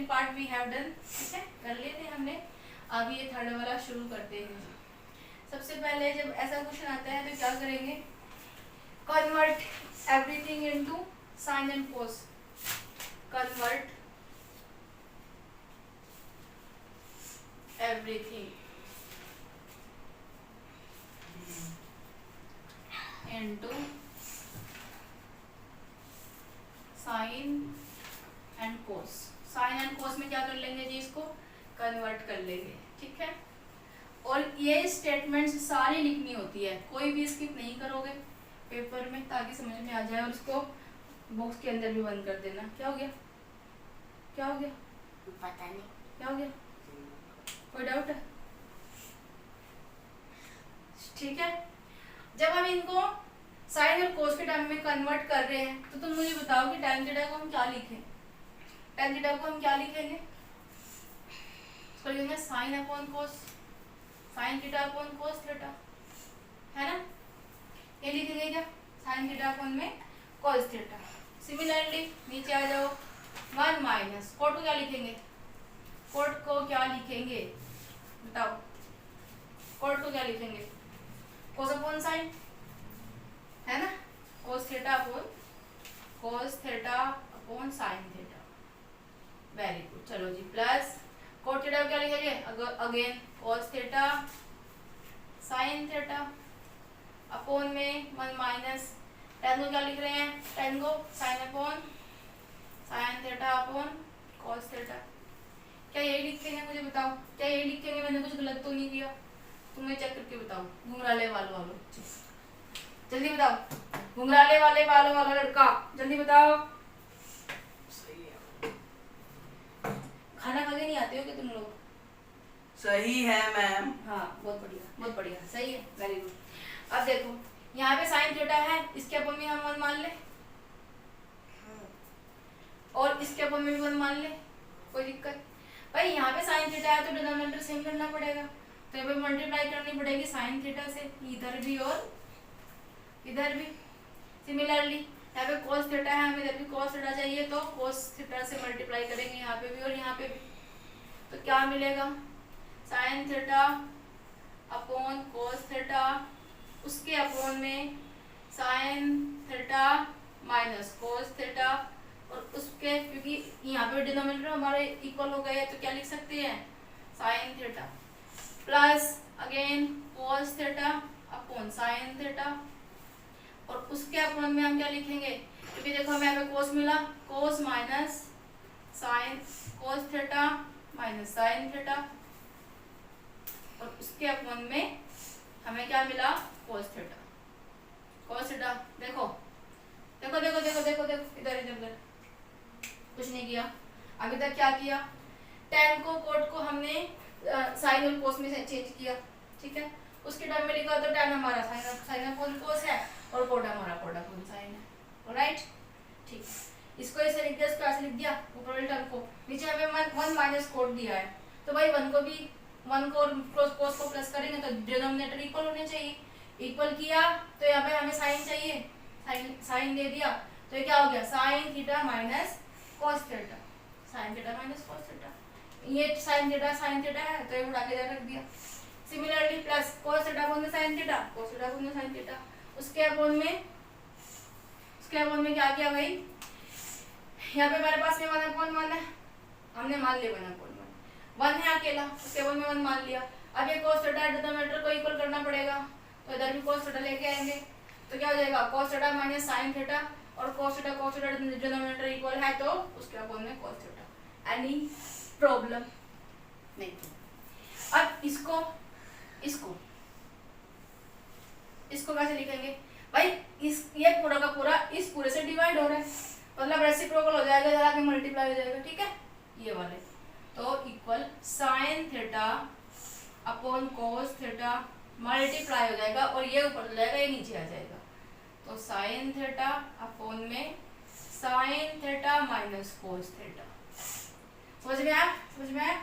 Second part we have done, ठीक है, कर लिए थे हमने। अब ये थर्ड वाला शुरू करते हैं। सबसे पहले जब ऐसा क्वेश्चन आता है तो क्या करेंगे, convert everything into sine and cos. Convert everything into sine and cos. Sine and cos में क्या कर लेंगे जी, इसको कन्वर्ट कर लेंगे, ठीक है। और ये स्टेटमेंट्स सारी लिखनी होती है, कोई भी स्किप नहीं करोगे पेपर में, ताकि समझ में आ जाए। और इसको बॉक्स के अंदर भी बंद कर देना। क्या हो गया, क्या हो गया, पता नहीं क्या हो गया, कोई डाउट है? ठीक है, जब हम इनको साइन और कोस के टर्म में कन्वर्ट कर रहे हैं तो तुम मुझे बताओ कि tan थीटा को हम क्या लिखें। tan थीटा को हम क्या लिखेंगे, इसको लिखेंगे साइन अपॉन कोस, sine theta upon cos theta, है ना। ये लिखेंगे क्या, साइन थीटा अपॉन में कोस थीटा। सिमिलरली नीचे आ जाओ, 1 माइनस कोट को क्या लिखेंगे, कोट को क्या लिखेंगे बताओ, कोट को क्या लिखेंगे, कोस अपॉन साइन, है ना, कोस theta upon sine theta. Very good, चलो जी, प्लस कोट थीटा क्या लिखेंगे, अगेन कोस थीटा साइन थीटा अपॉन में 1 माइनस टेन को क्या लिख रहे हैं, टेन को sine upon sine theta upon cos theta. क्या यही लिखेंगे, मुझे बताओ, क्या यही लिखेंगे, मैंने कुछ गलत तो नहीं किया, तुम्हें चेक करके बताओ। घुंघराले वालों जल्दी बताओ, घुंघराले वाले बालों वाला लड़का जल्दी बताओ। सही है, खाना खा के नहीं आते हो कि तुम लोग? सही है मैम। हाँ बहुत बढ़िया, बहुत बढ़िया, सही है, वेरी गुड। अब देखो यहाँ पे साइन थीटा है, इसके अपन में हम 1 मान ले, और इसके अपन में भी 1 मान ले, कोई दिक्कत भाई। यहाँ पे साइन थीटा है तो डिनोमिनेटर सेम करना पड़ेगा, तो यहाँ पे मल्टीप्लाई करनी पड़ेगी साइन थीटा से, इधर भी और इधर भी। सिमिलरली यहाँ पे cos थीटा है, हमें इधर भी cos थीटा चाहिए, तो cos थीटा से मल्टीप्लाई करेंगे यहाँ पे भी और यहाँ पे भी, तो क्या मिलेगा, sine theta upon cos theta, उसके अपॉन में sine theta minus cos theta, और उसके क्योंकि यहाँ पे डिनोमिनेटर हमारे इक्वल हो गए हैं तो क्या लिख सकते हैं, sign theta plus again cos theta upon sine theta, और उसके अपॉन में हम क्या लिखेंगे, क्योंकि देखो हमें यहाँ पे cos मिला, cos minus sine, cos theta minus sine theta, और उसके अपॉन में हमें क्या मिला, cos थीटा। cos थीटा देखो देखो देखो देखो देखो देखो इधर इधर इधर, कुछ नहीं किया अभी तक। क्या किया, tan को कोट को हमने साइन और कोस में चेंज किया, ठीक है। उसके टर्म में लिखा तो tan हमारा साइन अपॉन कोस है और कोट हमारा कोट अपॉन साइन है, ऑलराइट, ठीक। इसको ऐसे लिख दिया, इसको ऐसे लिख दिया, ऊपर वाले टर्म को, नीचे हमें 1 माइनस कोट दिया है, तो भाई 1 को भी 1 को कोस को प्लस करेंगे तो डिनोमिनेटर इक्वल होने चाहिए। इक्वल किया तो यहाँ पे हमें साइन चाहिए, साइन दे दिया, तो ये क्या हो गया, sine theta minus cos theta, sine theta minus cos theta. ये साइन थीटा है तो ये उड़ा के रख दिया। Similarly plus cos theta upon में sine theta, cos theta upon में साइन थीटा, उसके अपॉन में क्या किया भाई, यहाँ पे हमारे पास में 1 अपॉन 1 है, हमने मान लिया 1 अपॉन 1 है अकेला, उसके अपॉन में 1 मान लिया। अब ये cos थीटा डिनोमिनेटर को इक्वल करना पड़ेगा, तो इधर भी cos थीटा लेके आएंगे, तो क्या हो जाएगा, cos theta minus sine theta, और cos थीटा डिनोमिनेटर इक्वल है तो उसके अपॉन में cos थीटा। एनी प्रॉब्लम नहीं। अब इसको कैसे लिखेंगे भाई, ये पूरा का पूरा इस पूरे से डिवाइड हो रहा है, मतलब रेसिप्रोकल हो जाएगा, जरा के मल्टीप्लाई हो जाएगा, ठीक है, ये वाले, तो equal sine theta upon cos theta multiply हो जाएगा, और ये ऊपर हो जाएगा, ये नीचे आ जाएगा, तो साइन थीटा अपॉन में sine theta minus cos theta. समझ में आया,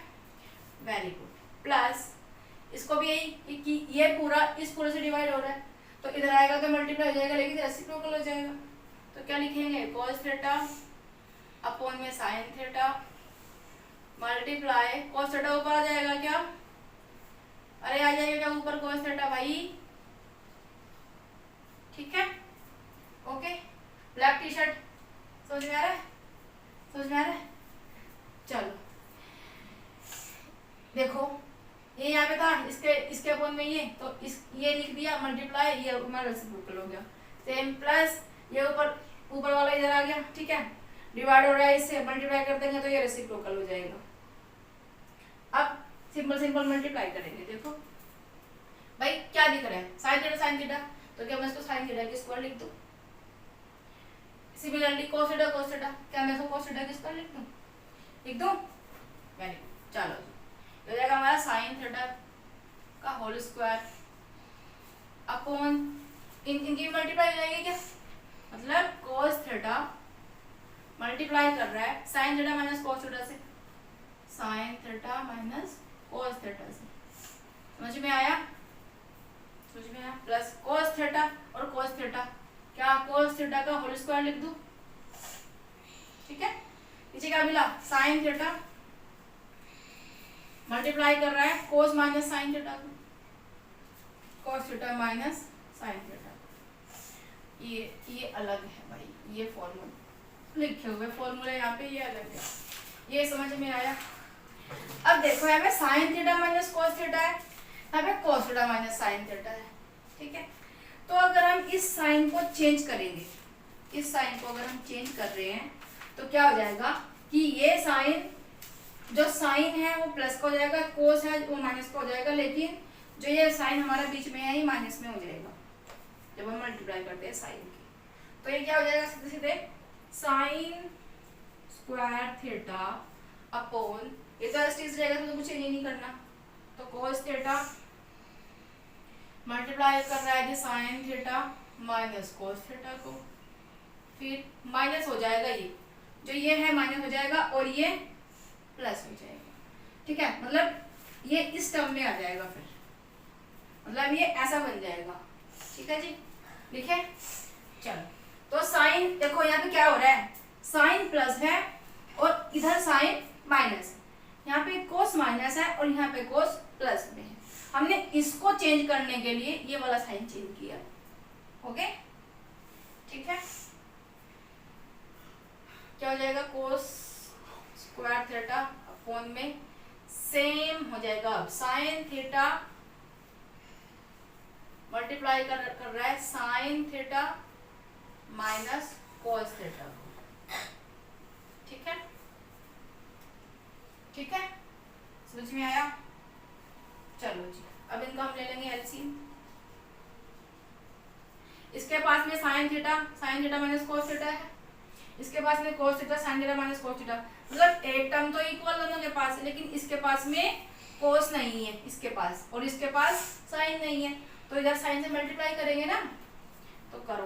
वेरी गुड। प्लस इसको भी यही कि ये पूरा इस पूरे से डिवाइड हो रहा है, तो इधर आएगा तो मल्टीप्लाई हो जाएगा, लेकिन रेसिप्रोकल हो जाएगा, तो क्या लिखेंगे, cos थीटा अपॉन में sine theta multiply cos theta ऊपर आ जाएगा क्या? अरे आ जाएगा क्या ऊपर cos थीटा भाई? ठीक है, ओके। ब्लैक टी शर्ट समझ में आ रहा है? समझ में आ रहा है? चलो देखो, ये यहाँ पे था, इसके अपन में ये, तो ये लिख दिया मल्टीप्लाई, ये हमारा रेसिप्रोकल हो गया। सेम प्लस ये ऊपर वाला इधर आ गया, ठीक है, डिवाइड हो रहा है, इससे मल्टीप्लाई कर देंगे तो ये रेसिप्रोकल हो जाएगा। अब सिंपल मल्टीप्लाई करेंगे। देखो भाई क्या दिख रहा है, साइन थीटा, तो क्या मैं इसको साइन थीटा की स्क्वायर लिख दूं? सिमिलरली cos थीटा, क्या मैं इसको cos थीटा की स्क्वायर लिख दूं? Very good. चलो हो जाएगा हमारा साइन थीटा का होल स्क्वायर अपॉन इनकी मल्टीप्लाई हो जाएगी क्या? मतलब cos थीटा मल्टीप्लाई कर रहा है sine theta minus cos theta से, sine theta minus cos theta से। समझ में आया? प्लस cos थीटा और cos थीटा, क्या cos थीटा का होल स्क्वायर लिख दूं? ठीक है, नीचे क्या मिला? साइन थीटा मल्टीप्लाई कर रहा है cos माइनस साइन थीटा को, cos theta minus sine theta. ये अलग है भाई, ये फॉर्मूला लिखे हुए फॉर्मूला यहाँ पे ये अलग है, ये समझ में आया? अब देखो यहाँ पे sign theta minus cos theta है, यहाँ पे cos theta minus sine theta है, ठीक है। तो अगर हम इस साइन को चेंज करेंगे, इस साइन को अगर हम चेंज कर रहे हैं तो क्या हो जाएगा कि ये साइन, जो साइन है वो प्लस का हो जाएगा, कोस है वो माइनस का हो जाएगा, लेकिन जो ये साइन हमारा बीच में है ये माइनस में हो जाएगा जब हम मल्टीप्लाई करते हैं साइन की। तो ये क्या हो जाएगा? सीधे सीधे साइन स्क्वायर थीटा अपॉन, ये तो एस रहेगा तो कुछ चेंज नहीं करना, तो कोस थीटा मल्टीप्लाई कर रहा है sine theta minus cos theta को, फिर माइनस हो जाएगा, ये जो ये है माइनस हो जाएगा और ये प्लस हो जाएगा, ठीक है। मतलब ये इस टर्म में आ जाएगा, फिर मतलब ये ऐसा बन जाएगा, ठीक है जी, लिखे? चलो तो साइन देखो यहाँ पे क्या हो रहा है, साइन प्लस है और इधर साइन माइनस, यहाँ पे कोस माइनस है और यहाँ पे कोस प्लस में है। हमने इसको चेंज करने के लिए ये वाला साइन चेंज किया, ओके, ठीक है। क्या हो जाएगा? कोस स्क्वायर थीटा अपॉन में सेम हो जाएगा, अब साइन थीटा मल्टीप्लाई कर रहा है sine theta minus cos theta को, ठीक है, ठीक है, समझ में आया? चलो जी, अब इनका हम ले लेंगे एलसीएम। इसके पास में sine theta minus cos theta है, इसके पास में कोस theta sine theta minus cos theta, मतलब एक टर्म तो इक्वल दोनों के पास है, लेकिन इसके पास में कोस नहीं है इसके पास, और इसके पास साइन नहीं है, तो इधर साइन से मल्टीप्लाई करेंगे ना, तो करो,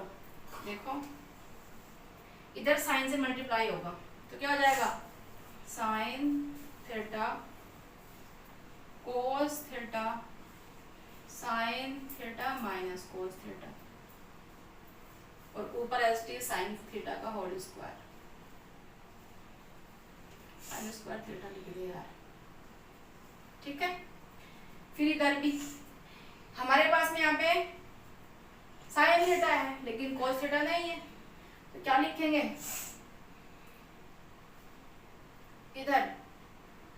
देखो इधर साइन से मल्टीप्लाई होगा तो क्या हो जाएगा? Sine theta cos theta sine theta minus cos theta, और ऊपर एस टी साइन थीटा का whole square, sine square theta लिख दिया यार, ठीक है। फिर इधर भी हमारे पास में यहाँ पे साइन थीटा है लेकिन कोस थीटा नहीं है, तो क्या लिखेंगे? इधर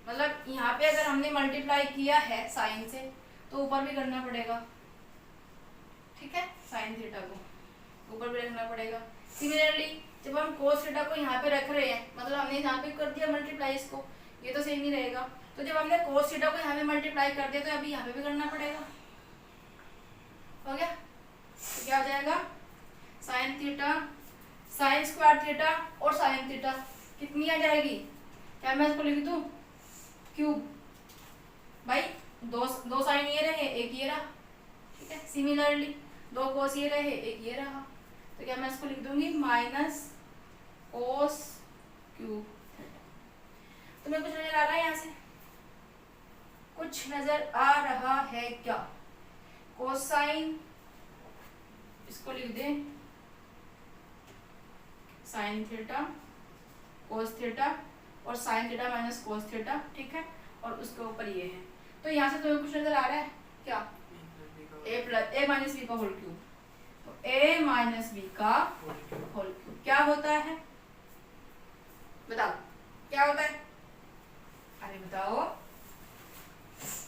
मतलब यहाँ पे अगर हमने मल्टीप्लाई किया है साइन से तो ऊपर भी करना पड़ेगा, ठीक है, साइन थीटा को ऊपर भी रखना पड़ेगा। सिमिलरली जब हम कोस थीटा को यहाँ पे रख रहे हैं, मतलब हमने यहाँ पे कर दिया मल्टीप्लाई इसको, ये तो सेम ही रहेगा, तो जब हमने कोस थीटा को यहाँ पे मल्टीप्लाई कर दिया तो अभी यहाँ पे भी करना पड़ेगा, हो गया? तो क्या हो जाएगा? Sine theta sine square theta और साइन थीटा कितनी आ जाएगी? क्या मैं इसको लिख दूं? क्यूब, भाई दो साइन ये रहे एक ये रहा, ठीक है। सिमिलरली दो कोस ये रहे एक ये रहा, तो क्या मैं इसको लिख दूंगी माइनस कोस क्यूब थीटा। तुम्हें कुछ नजर आ रहा है? यहाँ से कुछ नजर आ रहा है क्या? कोसाइन इसको लिख दें साइन थीटा कोस थीटा और sign theta minus cos theta, ठीक है, और उसके ऊपर ये है। तो यहाँ से तुम्हें कुछ नजर आ रहा है क्या? ए माइनस बी का होल क्यूब। तो ए माइनस बी का होल क्यूब क्या होता है? बताओ क्या होता है? अरे बताओ,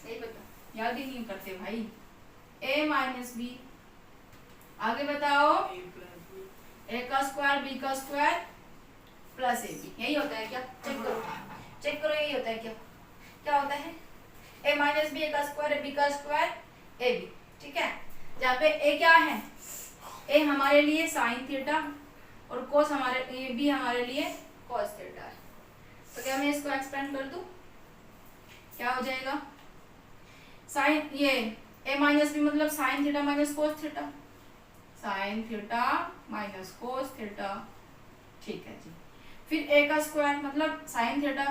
नहीं पता, याद ही नहीं करते भाई। ए माइनस बी, आगे बताओ। ए का स्क्वायर बी का स्क्वायर प्लस ए बी, यही होता है क्या? चेक करो, चेक करो, यही होता है क्या? क्या होता है? ए माइनस बी, ए का स्क्वायर बी का स्क्वायर ए बी, ठीक है। जहाँ पे ए क्या है? ए हमारे लिए साइन थीटा और कोस हमारे, ए बी हमारे लिए कॉस थीटा है। तो क्या मैं इसको एक्सपेंड कर दूं? क्या हो जाएगा? साइन, ये ए माइनस बी मतलब sign theta minus cos theta, sine theta minus cos theta, ठीक है जी। फिर ए का स्क्वायर मतलब sine theta,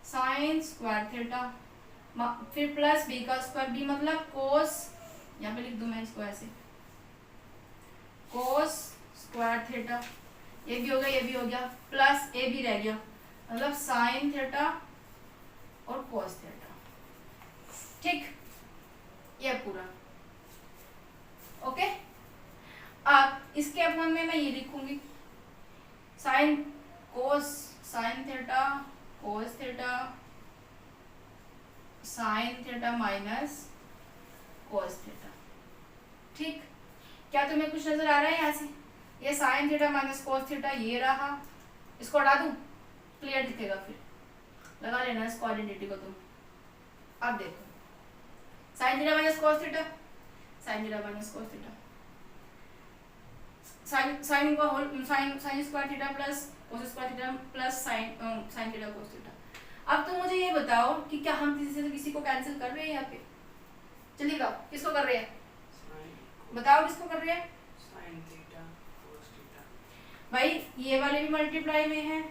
sign square theta, फिर प्लस बी का स्क्वायर, बी मतलब कोस, यहाँ पे लिख दूं मैं इसको ऐसे, कोस स्क्वायर थीटा, ये भी हो गया, ये भी हो गया, प्लस ए भी रह गया, मतलब साइन थीटा और कोस थीटा, ठीक, ये पूरा ओके। अब इसके अपॉन में मैं ये लिखूंगी, sine cos sign theta cos theta sine theta minus cos theta, ठीक। क्या तुम्हें कुछ नजर आ रहा है यहाँ से? ये sine theta minus cos theta ये रहा, इसको हटा दूं, क्लियर दिखेगा, फिर लगा लेना इस क्वाड्रेटिक को तुम। अब देखो, sine theta minus cos theta, sine theta minus cos theta, sine का whole, sine square theta plus cos square theta plus sine theta cos theta. अब तुम मुझे ये बताओ कि क्या हम किसी से किसी को कैंसिल कर रहे हैं यहाँ पे? चलिए बताओ किसको कर रहे हैं, बताओ किसको कर रहे हैं? Sign theta cos theta. भाई ये वाले भी मल्टीप्लाई में है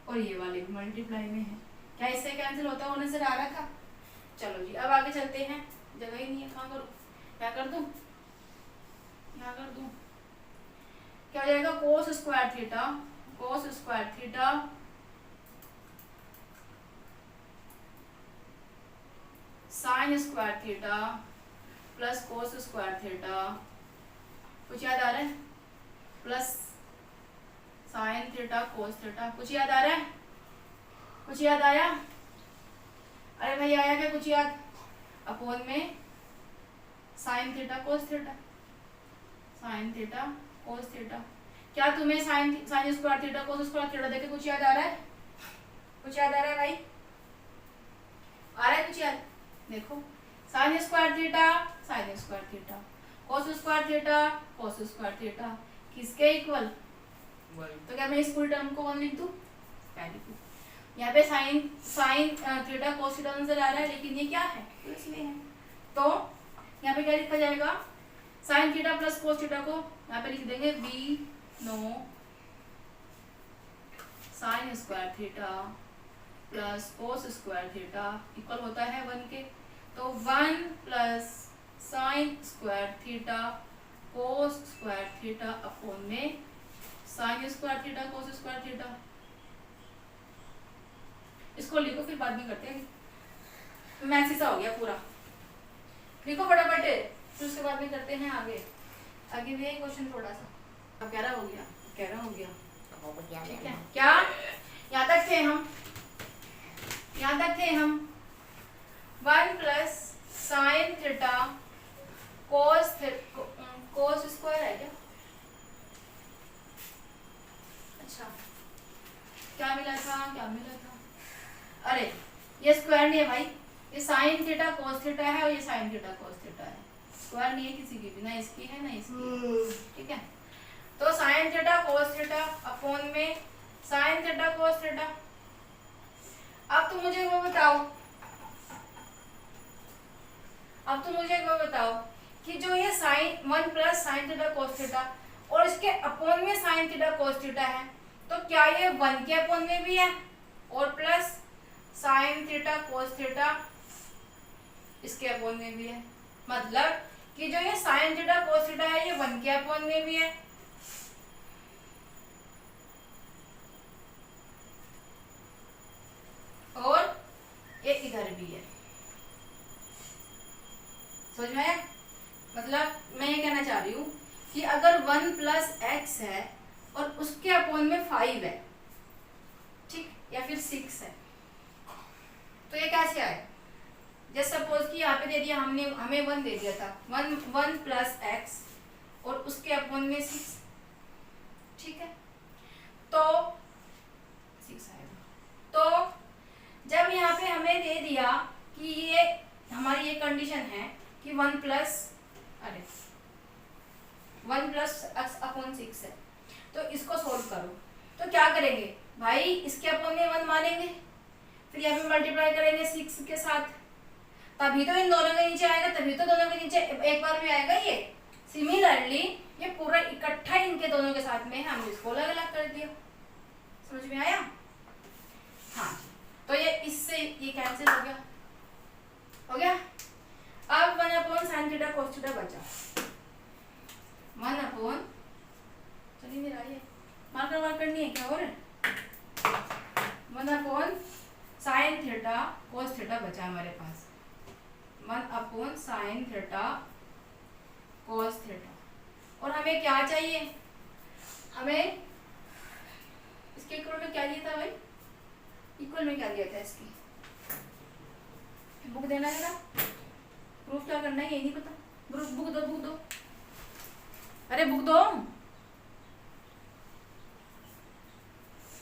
और ये वाले भी मल्टीप्लाई में है, क्या इससे कैंसिल होता हुआ नजर आ रहा था? चलो जी अब आगे चलते हैं, जगह ही नहीं है, कहाँ करूँ, क्या कर दूं, यहाँ कर दूं, क्या हो जाएगा? कोस square theta sine square theta plus cos square theta, कुछ याद आ रहा है? Plus sine theta cos theta, कुछ याद आ रहा है? कुछ याद आया? अरे भाई आया क्या कुछ याद? अपॉन में sine theta cos theta, sine theta cos theta. क्या तुम्हें sign square theta cos square theta देखे कुछ याद आ रहा है? कुछ याद आ रहा है भाई? आ रहा है कुछ याद? देखो, sign square theta cos square theta किसके इक्वल? तो क्या मैं इस पूरी टर्म को 1 लिख दूं? क्या लिखूं? यहाँ पे साइन थीटा कोस थीटा नजर आ रहा है, लेकिन ये क्या है? तो इसलिए है, तो यहाँ पे क्या लिखा जाएगा? Sine theta plus cos theta को यहाँ पे लिख देंगे we know sine square theta plus cos square theta equal होता है 1 के, तो 1 plus sine square theta cos square theta upon में sine square theta cos square theta. इसको लिखो, फिर बाद में करते हैं, मैथ सा हो गया पूरा, लिखो फटाफट, फिर उसके बाद में करते हैं आगे। आगे भी क्वेश्चन थोड़ा सा, अब 11 हो गया, 11 हो गया, ठीक है क्या? यहाँ तक थे हम, यहाँ तक थे हम। 1 plus sine theta cos square है क्या? अच्छा, क्या मिला था? अरे ये स्क्वायर नहीं है भाई, ये साइन थीटा कोस थीटा है और ये साइन थीटा कोस थीटा है, स्क्वायर नहीं है किसी की भी, ना इसकी है ना इसकी, ठीक है। तो sine theta cos theta upon में साइन थीटा कोस थीटा। अब तुम मुझे वो बताओ कि जो ये sine 1 plus sine theta cos theta और इसके अपॉन में साइन थीटा कोस थीटा है, तो क्या ये 1 के अपॉन में भी है और plus sine theta cos theta इसके अपॉन में भी है? मतलब कि जो ये साइन थीटा कोस थीटा है ये 1 के अपॉन में भी है, इधर भी है। समझ में आया? मतलब मैं ये कहना चाह रही हूँ कि अगर 1 प्लस एक्स है और उसके अपोन में 5 है, ठीक, या फिर 6 है, तो ये कैसे आए? जैसे सपोज कि यहाँ पे दे दिया हमने, हमें 1 दे दिया था, 1 प्लस एक्स और उसके अपोन में 6, ठीक है, तो 6 आएगा। तो जब यहाँ पे हमें दे दिया कि ये हमारी ये कंडीशन है कि 1 प्लस एक्स अपॉन 6 है, तो इसको सोल्व करो। तो क्या करेंगे भाई, इसके अपॉन में 1 मानेंगे, फिर यहाँ पे मल्टीप्लाई करेंगे 6 के साथ, तभी तो इन दोनों के नीचे आएगा, तभी तो दोनों के नीचे एक बार में आएगा ये। सिमिलरली ये पूरा इकट्ठा इनके दोनों के साथ में हमने इसको अलग अलग कर दिया। समझ में आया? हाँ, तो ये इससे ये कैंसिल हो गया, हो गया। अब 1 upon sine theta cos theta बचा, 1 अपॉन, चलिए मेरा ये मार्कर नहीं है क्या, और 1 upon sine theta cos theta बचा हमारे पास, 1 upon sine theta cos theta. और हमें क्या चाहिए, हमें इसके इक्वल में क्या दिया था भाई, इक्वल में क्या दिया था इसकी, बुक देना जरा, प्रूफ क्या करना है ये नहीं पता, बुक दो, अरे बुक दो,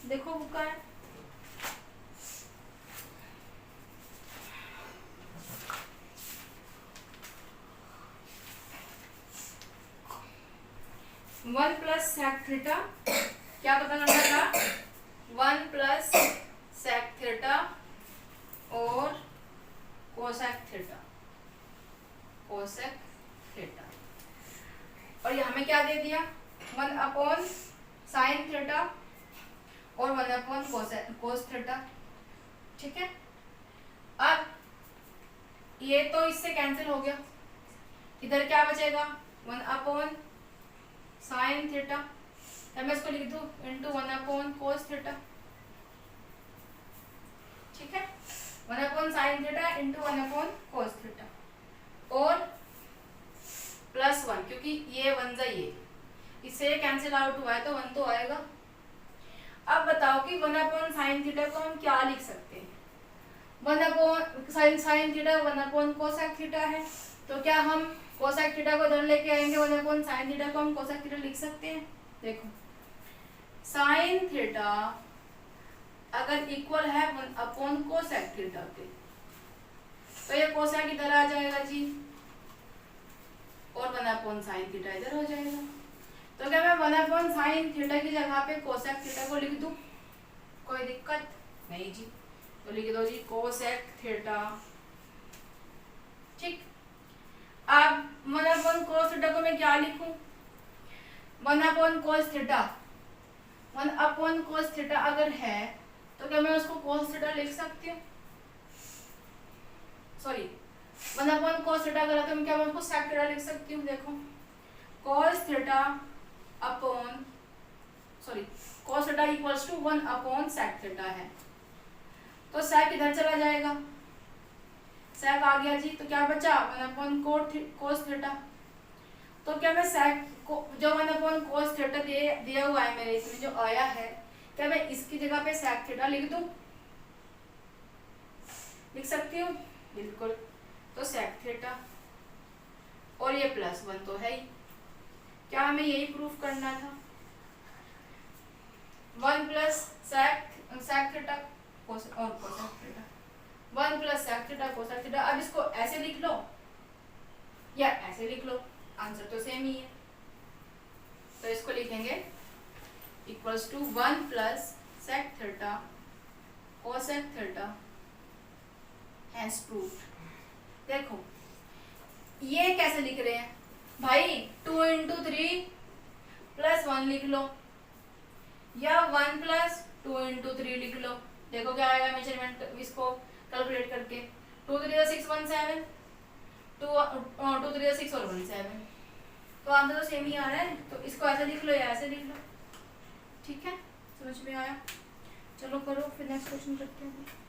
देखो बुक का है। वन प्लस सेक थीटा, क्या पता करना था, 1 प्लस सेक थीटा और कोसेक थीटा, और ये हमें क्या दे दिया, 1 अपॉन साइन थीटा और 1 अपॉन कोस थीटा, ठीक है। अब ये तो इससे कैंसिल हो गया, इधर क्या बचेगा, 1 अपॉन साइन थीटा, मैं इसको लिख दूं इंटू 1 अपॉन कोस थीटा, ठीक है, 1 upon sine theta into 1 upon कोस थीटा, और प्लस 1, क्योंकि ये 1 जा ये, इससे कैंसिल आउट हुआ है तो 1 तो आएगा। अब बताओ कि 1 अपॉन साइन थीटा को हम क्या लिख सकते हैं, 1 upon sine theta 1 upon cosec theta है, तो क्या हम कोसेक थीटा को इधर लेके आएंगे, 1 अपॉन साइन थीटा को हम कोसेक थीटा लिख सकते हैं। देखो साइन थीटा अगर इक्वल है 1 अपॉन कोसेक थीटा के, तो ये कोसेक इधर आ जाएगा जी, और 1 अपॉन साइन थीटा इधर हो जाएगा। तो क्या मैं 1 अपॉन साइन थीटा की जगह पे कोसेक थीटा को लिख दूं, कोई दिक्कत नहीं जी, तो लिख दो जी कोसेक थीटा, ठीक। अब 1 अपॉन कोस थीटा को मैं क्या लिखूं, 1 upon cos theta, 1 upon cos theta अगर है तो क्या मैं उसको कोस थीटा लिख सकती हूँ, सॉरी 1 अपॉन कोस थीटा अगर है तो क्या मैं उसको सेक थीटा लिख सकती हूँ। देखो cos theta upon, sorry cos theta equals to 1 upon sec theta है, तो सेक इधर चला जाएगा, सेक आ गया जी, तो क्या बचा 1 अपॉन कोस थीटा। तो क्या मैं सेक को जो 1 अपॉन कोस थीटा दिया हुआ है मेरे इसमें जो आया है, क्या मैं इसकी जगह पे सेक थीटा लिख दूं, लिख सकती हूँ, बिल्कुल। तो सेक थीटा और ये प्लस 1 तो है ही, क्या हमें यही प्रूफ करना था, 1 प्लस सेक थीटा और cosec theta, 1 plus sec theta cosec theta. अब इसको ऐसे लिख लो या ऐसे लिख लो, आंसर तो सेम ही है, तो इसको लिखेंगे equals to 1 plus sec theta cosec theta has proved. देखो ये कैसे लिख रहे हैं भाई, 2 इंटू 3 प्लस 1 लिख लो, या 1 प्लस 2 इंटू 3 लिख लो। देखो क्या आएगा मेजरमेंट, इसको कैलकुलेट करके 2 3 6 1 7, 2 3 6 और 1 7, तो आंसर तो सेम ही आ रहा है, तो इसको ऐसे लिख लो या ऐसे लिख लो, ठीक है। समझ में आया? चलो करो फिर नेक्स्ट क्वेश्चन करते हैं।